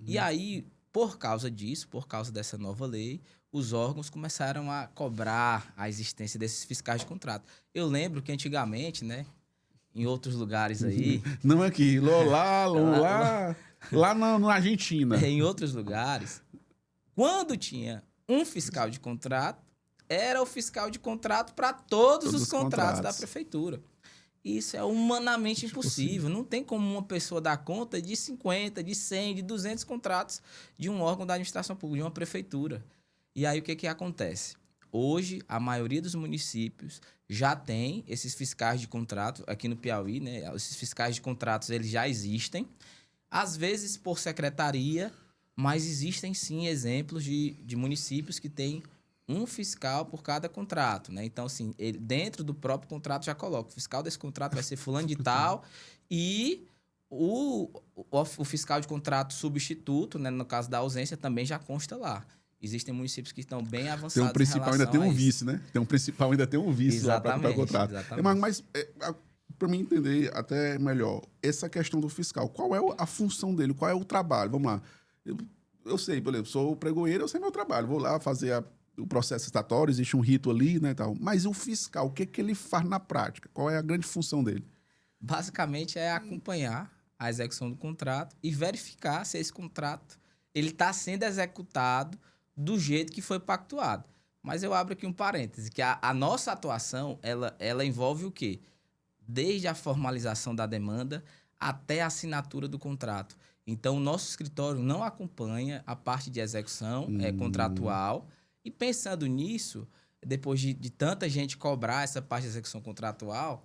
E aí, por causa disso, por causa dessa nova lei, os órgãos começaram a cobrar a existência desses fiscais de contrato. Eu lembro que antigamente, né, em outros lugares aí... Não aqui, lá na Argentina. Em outros lugares, quando tinha um fiscal de contrato, era o fiscal de contrato para todos os contratos da prefeitura. Isso é humanamente impossível. Não tem como uma pessoa dar conta de 50, de 100, de 200 contratos de um órgão da administração pública, de uma prefeitura. E aí o que acontece? Hoje, a maioria dos municípios já tem esses fiscais de contrato, aqui no Piauí, né? Esses fiscais de contratos, eles já existem. Às vezes por secretaria, mas existem sim exemplos de municípios que têm um fiscal por cada contrato, né? Então, assim, ele, dentro do próprio contrato já coloca, o fiscal desse contrato vai ser fulano de tal e o fiscal de contrato substituto, né, no caso da ausência, também já consta lá. Existem municípios que estão bem avançados. Tem um principal, ainda tem um vice, né? Tem um principal, ainda tem um vice lá para o contrato. Mas para mim entender até melhor, essa questão do fiscal, qual é a função dele? Qual é o trabalho? Vamos lá. Eu sei, por exemplo, sou pregoeiro, eu sei meu trabalho. Vou lá fazer o processo estatório, existe um rito ali, né, tal. Mas o fiscal, o que ele faz na prática? Qual é a grande função dele? Basicamente é acompanhar a execução do contrato e verificar se esse contrato ele está sendo executado do jeito que foi pactuado. Mas eu abro aqui um parêntese, que a nossa atuação, ela envolve o quê? Desde a formalização da demanda até a assinatura do contrato. Então, o nosso escritório não acompanha a parte de execução contratual. E pensando nisso, depois de tanta gente cobrar essa parte de execução contratual,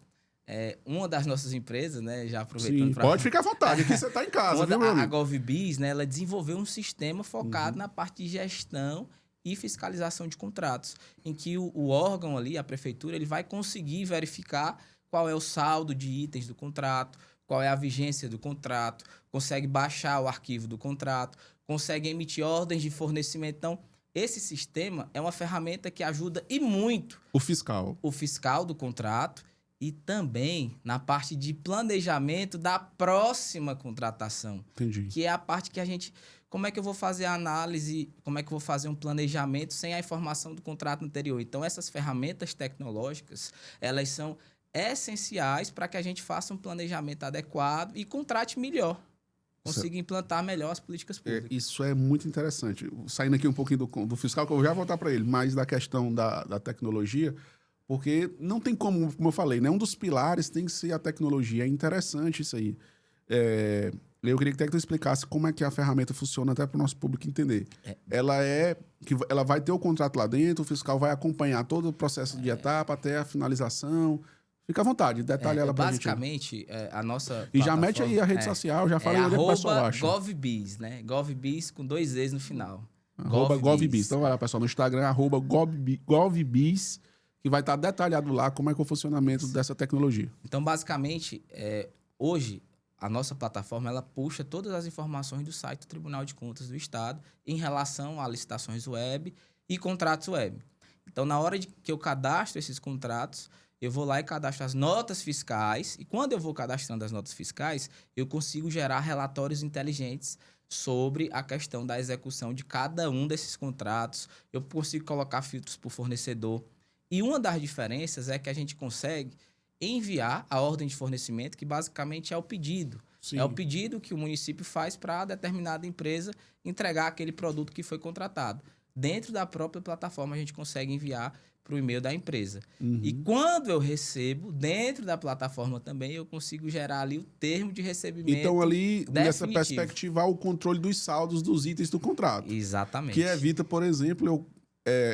uma das nossas empresas, né, já aproveitando... Sim, pode ficar à vontade, aqui você está em casa, viu, meu amigo? A GovBiz, né, ela desenvolveu um sistema focado na parte de gestão e fiscalização de contratos, em que o órgão ali, a prefeitura, ele vai conseguir verificar qual é o saldo de itens do contrato, qual é a vigência do contrato, consegue baixar o arquivo do contrato, consegue emitir ordens de fornecimento. Então, esse sistema é uma ferramenta que ajuda e muito o fiscal do contrato e também na parte de planejamento da próxima contratação. Entendi. Que é a parte que a gente... Como é que eu vou fazer a análise, como é que eu vou fazer um planejamento sem a informação do contrato anterior? Então, essas ferramentas tecnológicas, elas são essenciais para que a gente faça um planejamento adequado e contrate melhor. consiga implantar melhor as políticas públicas. Isso é muito interessante. Saindo aqui um pouquinho do fiscal, que eu já vou voltar para ele, mas da questão da tecnologia, porque não tem como eu falei, né? Um dos pilares tem que ser a tecnologia. É interessante isso aí. Eu queria que tu explicasse como é que a ferramenta funciona até para o nosso público entender. Ela vai ter o contrato lá dentro, o fiscal vai acompanhar todo o processo de etapa até a finalização. Fica à vontade, detalhe ela pra gente. Basicamente, a nossa E já mete aí a rede social, já fala aí onde o pessoal acha. @govbiz, né? GovBiz com 2 E's no final. @govbiz. Então vai lá, pessoal, no Instagram, @govbiz, que vai estar detalhado lá como é que é o funcionamento dessa tecnologia. Então, basicamente, hoje, a nossa plataforma, ela puxa todas as informações do site do Tribunal de Contas do Estado em relação a licitações web e contratos web. Então, na hora que eu cadastro esses contratos, eu vou lá e cadastro as notas fiscais. E quando eu vou cadastrando as notas fiscais, eu consigo gerar relatórios inteligentes sobre a questão da execução de cada um desses contratos. Eu consigo colocar filtros por fornecedor. E uma das diferenças é que a gente consegue enviar a ordem de fornecimento, que basicamente é o pedido. Sim. É o pedido que o município faz para determinada empresa entregar aquele produto que foi contratado. Dentro da própria plataforma, a gente consegue enviar para o e-mail da empresa. Uhum. E quando eu recebo, dentro da plataforma também, eu consigo gerar ali o termo de recebimento. Então, ali, nessa perspectiva, há o controle dos saldos dos itens do contrato. Exatamente. Que evita, por exemplo, eu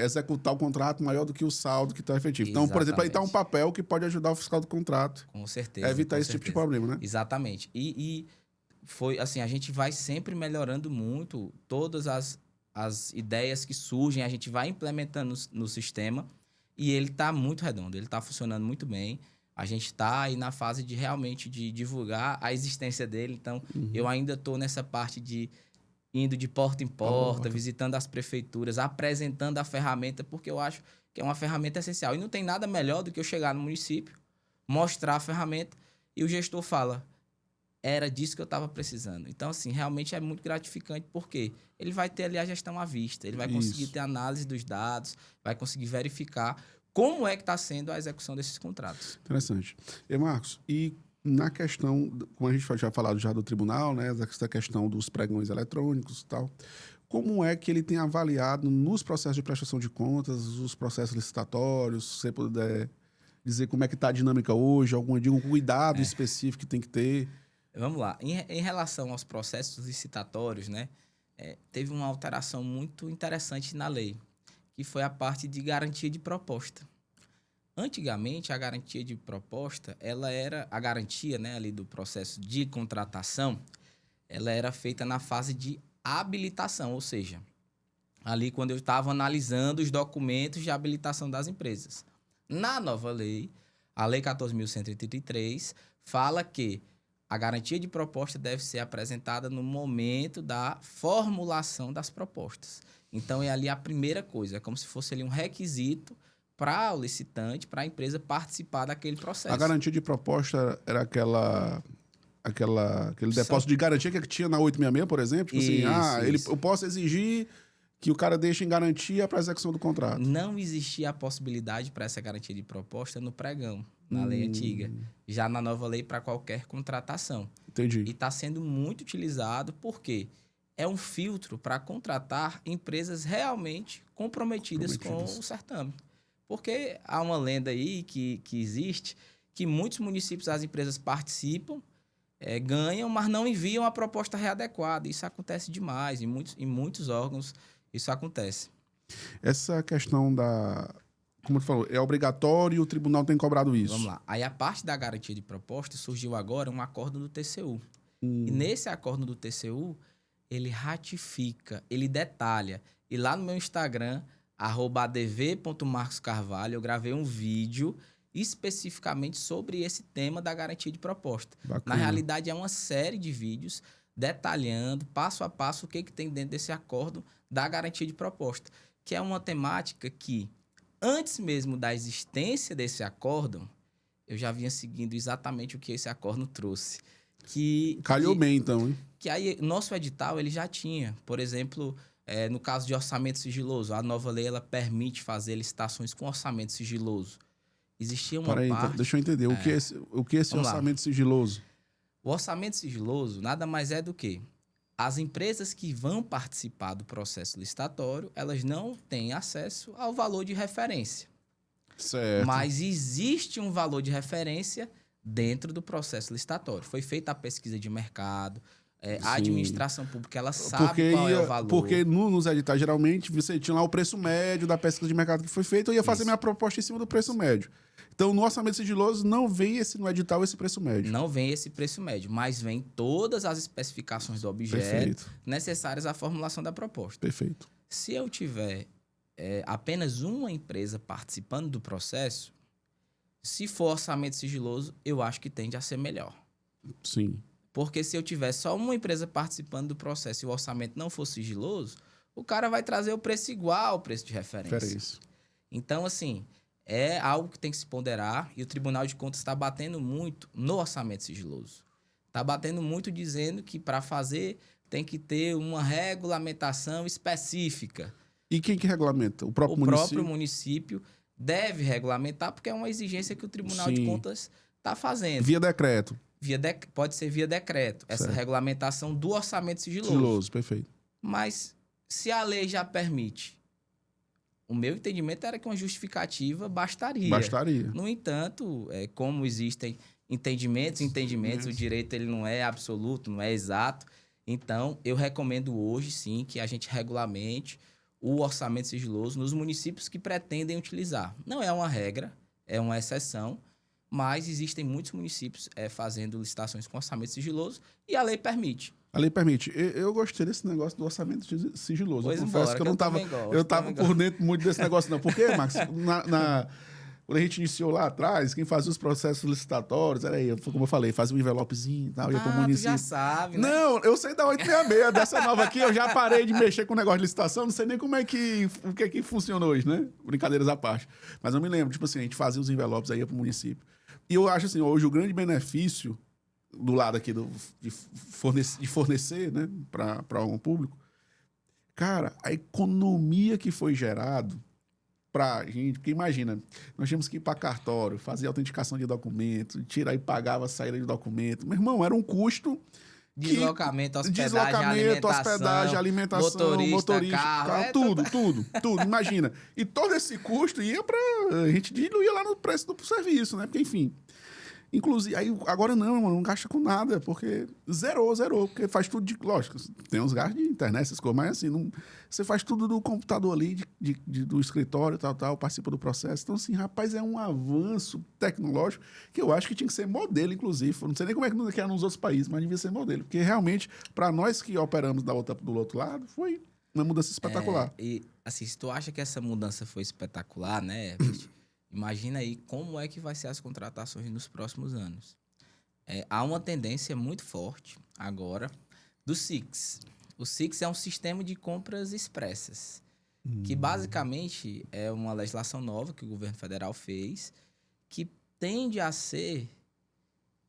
executar o contrato maior do que o saldo que está efetivo. Então, por exemplo, aí está um papel que pode ajudar o fiscal do contrato. Com certeza. A evitar esse tipo de problema, né? Exatamente. E foi assim, a gente vai sempre melhorando muito todas as ideias que surgem, a gente vai implementando no sistema. E ele está muito redondo, ele está funcionando muito bem. A gente está aí na fase de realmente de divulgar a existência dele. Então, eu ainda estou nessa parte de indo de porta em porta, visitando as prefeituras, apresentando a ferramenta, porque eu acho que é uma ferramenta essencial. E não tem nada melhor do que eu chegar no município, mostrar a ferramenta e o gestor fala, era disso que eu estava precisando. Então, assim, realmente é muito gratificante, porque ele vai ter ali a gestão à vista, ele vai conseguir ter análise dos dados, vai conseguir verificar como é que está sendo a execução desses contratos. Interessante. E, Marcos, e na questão, como a gente já falado já do tribunal, né, da questão dos pregões eletrônicos e tal, como é que ele tem avaliado nos processos de prestação de contas, os processos licitatórios, se você puder dizer como é que está a dinâmica hoje, algum cuidado específico que tem que ter? Vamos lá. Em relação aos processos licitatórios, né, teve uma alteração muito interessante na lei, que foi a parte de garantia de proposta. Antigamente, a garantia de proposta, ela era a garantia, né, ali do processo de contratação, ela era feita na fase de habilitação, ou seja, ali quando eu estava analisando os documentos de habilitação das empresas. Na nova lei, a Lei 14.133, fala que a garantia de proposta deve ser apresentada no momento da formulação das propostas. Então, é ali a primeira coisa. É como se fosse ali um requisito para o licitante, para a empresa participar daquele processo. A garantia de proposta era aquele depósito de garantia que tinha na 866, por exemplo? Tipo eu posso exigir que o cara deixe em garantia para a execução do contrato. Não existia a possibilidade para essa garantia de proposta no pregão, na lei antiga. Já na nova lei, para qualquer contratação. Entendi. E está sendo muito utilizado porque é um filtro para contratar empresas realmente comprometidas com o certame. Porque há uma lenda aí que existe, que muitos municípios, as empresas participam, ganham, mas não enviam a proposta readequada. Isso acontece demais, em muitos órgãos isso acontece. Essa questão como tu falou, é obrigatório e o tribunal tem cobrado isso. Vamos lá. Aí a parte da garantia de proposta surgiu agora um acordo do TCU. E nesse acordo do TCU, ele ratifica, ele detalha. E lá no meu Instagram, @adv.marcoscarvalho, eu gravei um vídeo especificamente sobre esse tema da garantia de proposta. Bacana. Na realidade, é uma série de vídeos detalhando, passo a passo, o que tem dentro desse acordo da garantia de proposta, que é uma temática que, antes mesmo da existência desse acordo, eu já vinha seguindo exatamente o que esse acordo trouxe. Calhou bem, então, hein? Que aí, nosso edital, ele já tinha, por exemplo, no caso de orçamento sigiloso, a nova lei, ela permite fazer licitações com orçamento sigiloso. Existia uma parte... Então, deixa eu entender, o que é esse orçamento sigiloso? O orçamento sigiloso nada mais é do que as empresas que vão participar do processo licitatório, elas não têm acesso ao valor de referência. Certo. Mas existe um valor de referência dentro do processo licitatório. Foi feita a pesquisa de mercado, a Sim. administração pública ela sabe qual é o valor. Porque nos editais, geralmente, você tinha lá o preço médio da pesquisa de mercado que foi feita, eu ia fazer Isso. minha proposta em cima do preço médio. Então, no orçamento sigiloso, não vem no edital esse preço médio. Não vem esse preço médio, mas vem todas as especificações do objeto Perfeito. necessárias à formulação da proposta. Perfeito. Se eu tiver apenas uma empresa participando do processo, se for orçamento sigiloso, eu acho que tende a ser melhor. Sim. Porque se eu tiver só uma empresa participando do processo e o orçamento não for sigiloso, o cara vai trazer o preço igual ao preço de referência. Então, assim, é algo que tem que se ponderar e o Tribunal de Contas está batendo muito no orçamento sigiloso. Está batendo muito dizendo que para fazer tem que ter uma regulamentação específica. E quem que regulamenta? O próprio município? O próprio município deve regulamentar porque é uma exigência que o Tribunal de Contas está fazendo. Via decreto. Pode ser via decreto, essa Certo. regulamentação do orçamento sigiloso. Sigiloso, perfeito. Mas se a lei já permite, o meu entendimento era que uma justificativa bastaria. Bastaria. No entanto, como existem entendimentos, o direito ele não é absoluto, não é exato. Então, eu recomendo hoje, sim, que a gente regulamente o orçamento sigiloso nos municípios que pretendem utilizar. Não é uma regra, é uma exceção, mas existem muitos municípios fazendo licitações com orçamento sigiloso e a lei permite. A lei permite. Eu gostei desse negócio do orçamento sigiloso. Pois eu confesso que eu não estava. Eu estava por dentro muito desse negócio, não. Por quê, Max? Quando a gente iniciou lá atrás, quem fazia os processos licitatórios, era eu, como eu falei, fazia um envelopezinho e tal, ia pro município. Tu já sabe, né? Não, eu sei da 866, dessa nova aqui, eu já parei de mexer com o negócio de licitação, não sei nem como é que, o que é que funciona hoje, né? Brincadeiras à parte. Mas eu me lembro, tipo assim, a gente fazia os envelopes aí ia pro município. E eu acho assim, hoje o grande benefício do lado aqui de fornecer, né, para um público, cara, a economia que foi gerado pra gente, porque imagina, nós tínhamos que ir para cartório, fazer autenticação de documento, tirar e pagava a saída de documento. Meu irmão, era um custo... Deslocamento, hospedagem, alimentação, motorista, carro, tudo, imagina. E todo esse custo ia para... A gente diluía lá no preço do serviço, né? Porque, enfim... Inclusive, aí agora não gasta com nada, porque zerou, porque faz tudo de... Lógico, tem uns gastos de internet, essas coisas, mas assim, você faz tudo do computador ali, do escritório, tal, participa do processo. Então, assim, rapaz, é um avanço tecnológico que eu acho que tinha que ser modelo, inclusive. Eu não sei nem como é que era nos outros países, mas devia ser modelo. Porque, realmente, para nós que operamos do outro lado, foi uma mudança espetacular. E, assim, se tu acha que essa mudança foi espetacular, né, imagina aí como é que vai ser as contratações nos próximos anos. Há uma tendência muito forte agora do SIX. O SIX é um sistema de compras expressas, que basicamente é uma legislação nova que o governo federal fez, que tende a ser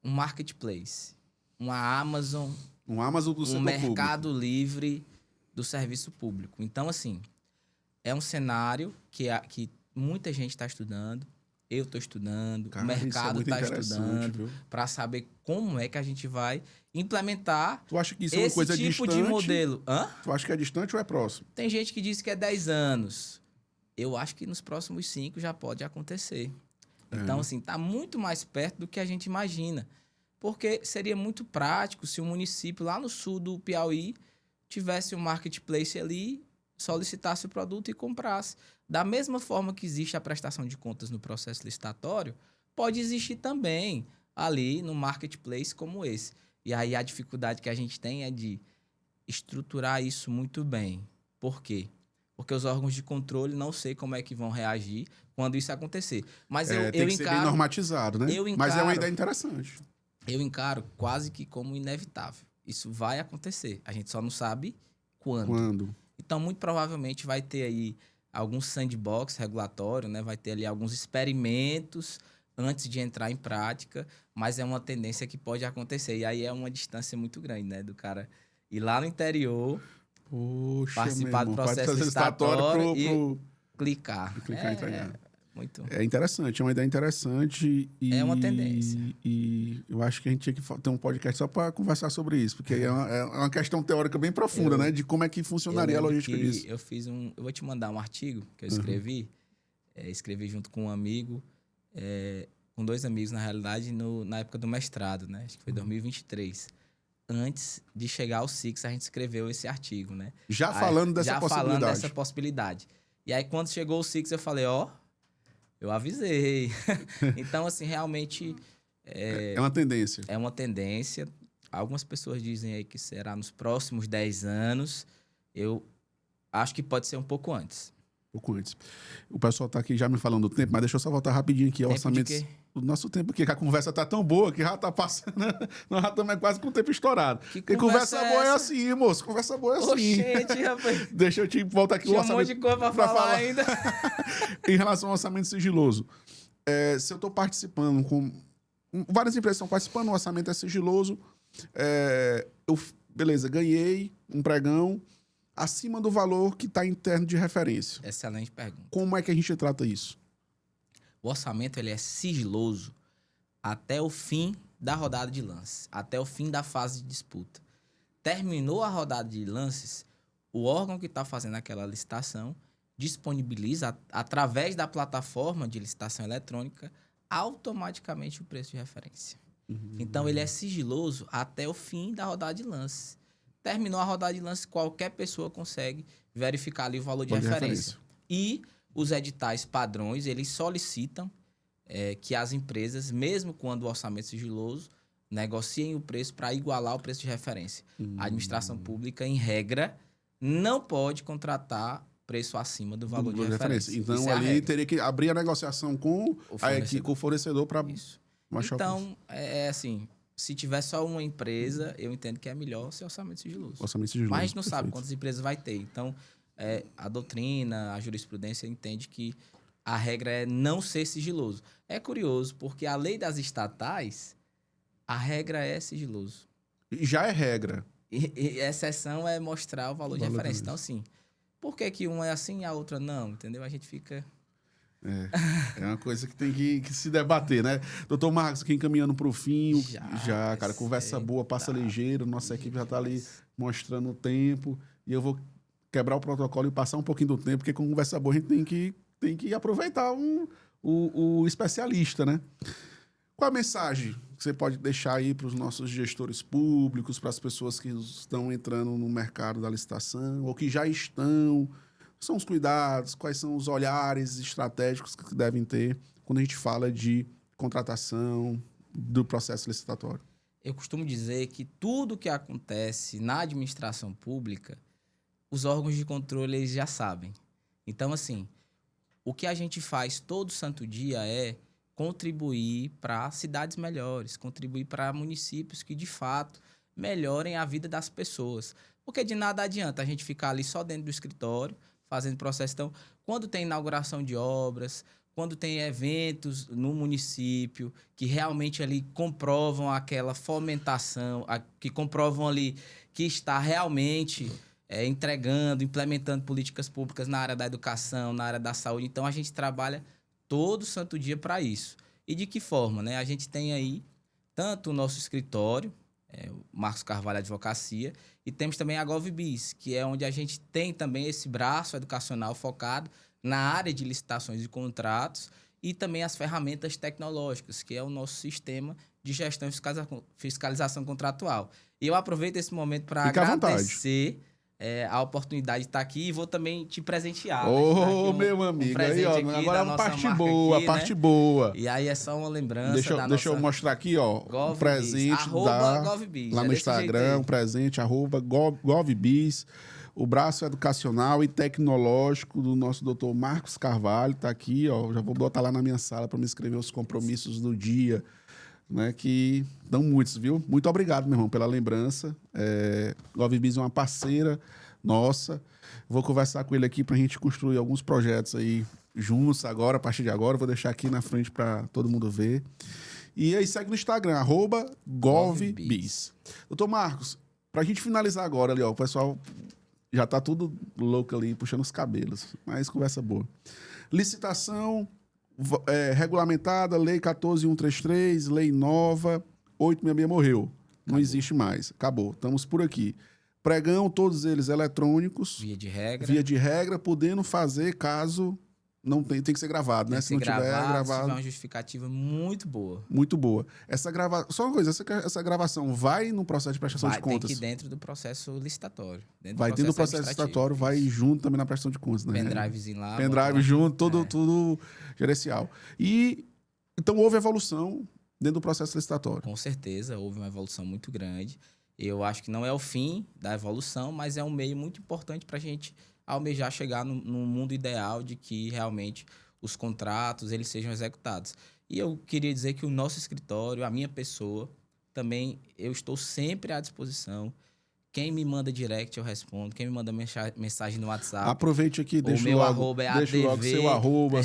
um marketplace, uma Amazon, do setor mercado público. livre do serviço público. Então, assim, é um cenário que muita gente está estudando, eu estou estudando, o mercado está estudando, para saber como é que a gente vai implementar. Tu acha que isso é uma coisa tipo distante? De modelo. Tu acha que é distante ou é próximo? Tem gente que diz que é 10 anos. Eu acho que nos próximos 5 já pode acontecer. Então, assim, está muito mais perto do que a gente imagina. Porque seria muito prático se o município lá no sul do Piauí tivesse um marketplace ali, solicitasse o produto e comprasse. Da mesma forma que existe a prestação de contas no processo licitatório, pode existir também ali no marketplace como esse. E aí a dificuldade que a gente tem é de estruturar isso muito bem. Por quê? Porque os órgãos de controle não sei como é que vão reagir quando isso acontecer. Mas tem que ser bem normatizado, né? Mas é uma ideia interessante. Eu encaro quase que como inevitável. Isso vai acontecer. A gente só não sabe quando. Então, muito provavelmente vai ter aí algum sandbox regulatório, né? Vai ter ali alguns experimentos antes de entrar em prática, mas é uma tendência que pode acontecer. E aí é uma distância muito grande, né? Do cara ir lá no interior, participar do processo licitatório e clicar. Clicar e entregar. Muito. É interessante, é uma ideia interessante. É uma tendência. E eu acho que a gente tinha que ter um podcast só para conversar sobre isso, porque é uma questão teórica bem profunda, né? De como é que funcionaria a logística disso. Eu fiz eu vou te mandar um artigo que eu escrevi. Escrevi junto com um amigo, com 2 amigos, na realidade, na época do mestrado, né? Acho que foi 2023. Antes de chegar ao SIX, a gente escreveu esse artigo, né? Já falando dessa já possibilidade. falando dessa possibilidade. E aí, quando chegou o SIX, eu falei, eu avisei. Então, assim, realmente... É uma tendência. É uma tendência. Algumas pessoas dizem aí que será nos próximos 10 anos. Eu acho que pode ser um pouco antes. Pouco antes. O pessoal está aqui já me falando do tempo, mas deixa eu só voltar rapidinho aqui ao orçamento. O nosso tempo aqui, que a conversa tá tão boa que já tá passando. Nós já estamos quase com o tempo estourado. Que conversa boa é assim, moço. Conversa boa é assim. Oxente, rapaz. Deixa eu te voltar aqui o orçamento. Tinha um monte de coisa para falar ainda. Em relação ao orçamento sigiloso. Se eu estou participando com... Várias empresas estão participando, o orçamento é sigiloso. Beleza, ganhei um pregão acima do valor que está em termos de referência. Excelente pergunta. Como é que a gente trata isso? O orçamento ele é sigiloso até o fim da rodada de lances, até o fim da fase de disputa. Terminou a rodada de lances, o órgão que está fazendo aquela licitação disponibiliza, através da plataforma de licitação eletrônica, automaticamente o preço de referência. Então, ele é sigiloso até o fim da rodada de lances. Terminou a rodada de lances, qualquer pessoa consegue verificar ali o valor de referência. E os editais padrões, eles solicitam que as empresas, mesmo quando o orçamento é sigiloso, negociem o preço para igualar o preço de referência. A administração pública, em regra, não pode contratar preço acima do valor de referência. Então, ali teria que abrir a negociação com o fornecedor para... Isso. Então, assim, se tiver só uma empresa, eu entendo que é melhor ser orçamento sigiloso. Orçamento sigiloso. Mas a gente não sabe quantas empresas vai ter. Então, a doutrina, a jurisprudência entende que a regra é não ser sigiloso. É curioso, porque a lei das estatais, a regra é sigiloso. Já é regra. E a exceção é mostrar o valor de referência. Então, assim, por que uma é assim e a outra não? Entendeu? A gente fica... É uma coisa que tem que se debater, né? Doutor Marcos, aqui encaminhando para o fim. Já, cara, conversa boa, passa ligeiro. Nossa equipe já está ali mostrando o tempo. E eu vou quebrar o protocolo e passar um pouquinho do tempo, porque com conversa boa a gente tem que aproveitar o especialista, né? Qual a mensagem que você pode deixar aí para os nossos gestores públicos, para as pessoas que estão entrando no mercado da licitação ou que já estão? São os cuidados, quais são os olhares estratégicos que devem ter quando a gente fala de contratação do processo licitatório? Eu costumo dizer que tudo que acontece na administração pública, os órgãos de controle eles já sabem. Então, assim, o que a gente faz todo santo dia é contribuir para cidades melhores, contribuir para municípios que, de fato, melhorem a vida das pessoas. Porque de nada adianta a gente ficar ali só dentro do escritório, fazendo processo. Então, quando tem inauguração de obras, quando tem eventos no município que realmente ali comprovam aquela fomentação, que comprovam ali que está realmente entregando, implementando políticas públicas na área da educação, na área da saúde. Então, a gente trabalha todo santo dia para isso. E de que forma, né? A gente tem aí tanto o nosso escritório, o Marcos Carvalho Advocacia, e temos também a GovBiz, que é onde a gente tem também esse braço educacional focado na área de licitações e contratos e também as ferramentas tecnológicas, que é o nosso sistema de gestão e fiscalização contratual. E eu aproveito esse momento para agradecer a oportunidade de estar aqui e vou também te presentear. Meu amigo, aí, ó, agora é uma parte boa, aqui, parte boa. E aí é só uma lembrança Deixa eu mostrar aqui, ó, um presente lá no Instagram, um presente, @GovBiz, o braço educacional e tecnológico do nosso doutor Marcos Carvalho, tá aqui, ó, já vou botar lá na minha sala para me escrever os compromissos do dia, né, que dão muitos, viu? Muito obrigado, meu irmão, pela lembrança. GovBiz é uma parceira nossa. Vou conversar com ele aqui para a gente construir alguns projetos aí juntos agora, a partir de agora. Vou deixar aqui na frente para todo mundo ver. E aí segue no Instagram, @GovBiz. Doutor Marcos, para a gente finalizar agora ali, ó, o pessoal já tá tudo louco ali, puxando os cabelos, mas conversa boa. Licitação, regulamentada, Lei 14.133, lei nova, 866 morreu. Não Acabou. existe mais. Acabou. Estamos por aqui. Pregão, todos eles eletrônicos. Via de regra. Via de regra, podendo fazer caso não tem que ser gravado, né? Se não tiver gravado, se tiver uma justificativa muito boa. muito boa. Só uma coisa, essa gravação vai no processo de prestação de contas? Tem que ir dentro do processo licitatório. Vai dentro do processo licitatório, vai junto também na prestação de contas, né? Pendrivezinho lá. Pendrive junto, tudo gerencial. E então houve evolução dentro do processo licitatório. Com certeza, houve uma evolução muito grande. Eu acho que não é o fim da evolução, mas é um meio muito importante para a gente almejar chegar num mundo ideal de que realmente os contratos eles sejam executados. E eu queria dizer que o nosso escritório, a minha pessoa, também eu estou sempre à disposição. Quem me manda direct, eu respondo. Quem me manda mensagem no WhatsApp. Aproveite aqui, deixa meu logo, arroba é deixa ADV, logo seu arroba,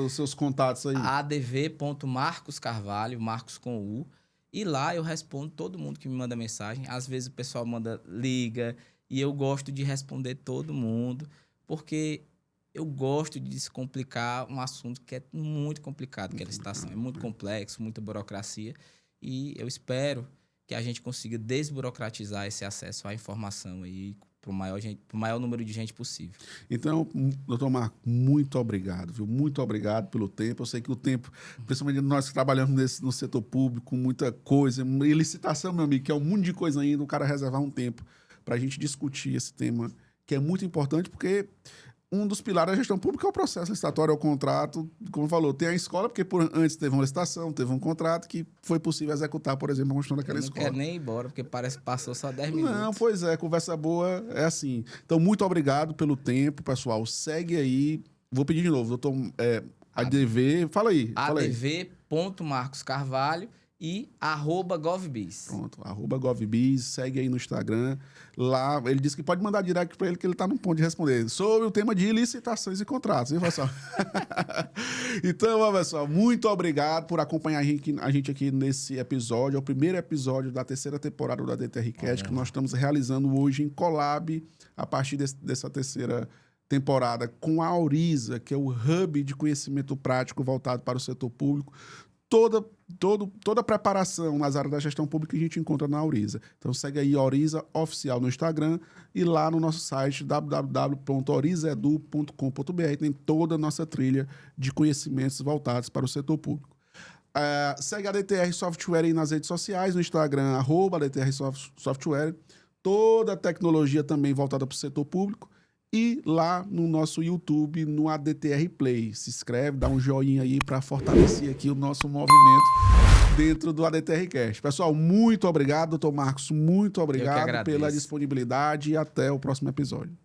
seus contatos aí. adv.marcoscarvalho, Marcos com U. E lá eu respondo todo mundo que me manda mensagem. Às vezes o pessoal liga, e eu gosto de responder todo mundo, porque eu gosto de descomplicar um assunto que é muito complicado, que é a licitação. É muito complexo, muita burocracia, e eu espero que a gente consiga desburocratizar esse acesso à informação aí para o maior número de gente possível. Então, doutor Marco, muito obrigado, viu? Muito obrigado pelo tempo. Eu sei que o tempo, principalmente nós que trabalhamos no setor público, muita coisa, e licitação, meu amigo, que é um mundo de coisa ainda, o cara reservar um tempo para a gente discutir esse tema, que é muito importante, porque um dos pilares da gestão pública é o processo licitatório, é o contrato. Como falou, tem a escola, porque antes teve uma licitação, teve um contrato que foi possível executar, por exemplo, a construção daquela escola. Eu não quero nem ir embora, porque parece que passou só 10 minutos. Não, pois é, conversa boa é assim. Então, muito obrigado pelo tempo, pessoal. Segue aí. Vou pedir de novo, doutor ADV. Fala aí. adv.marcoscarvalho e @govbiz. Pronto, @govbiz, segue aí no Instagram. Lá, ele disse que pode mandar direct para ele, que ele está no ponto de responder. Sobre o tema de licitações e contratos, viu, pessoal? Então, pessoal, muito obrigado por acompanhar a gente aqui nesse episódio. É o primeiro episódio da terceira temporada do ADTRcast, que nós estamos realizando hoje em collab, a partir dessa terceira temporada, com a Auriza, que é o hub de conhecimento prático voltado para o setor público. Toda a preparação nas áreas da gestão pública a gente encontra na Auriza. Então segue aí Auriza Oficial no Instagram e lá no nosso site www.aurizaedu.com.br tem toda a nossa trilha de conhecimentos voltados para o setor público. Segue a DTR Software aí nas redes sociais, no Instagram, @DTR Software. Toda a tecnologia também voltada para o setor público. E lá no nosso YouTube, no ADTR Play. Se inscreve, dá um joinha aí para fortalecer aqui o nosso movimento dentro do ADTRcast. Pessoal, muito obrigado, doutor Marcos. Muito obrigado pela disponibilidade e até o próximo episódio.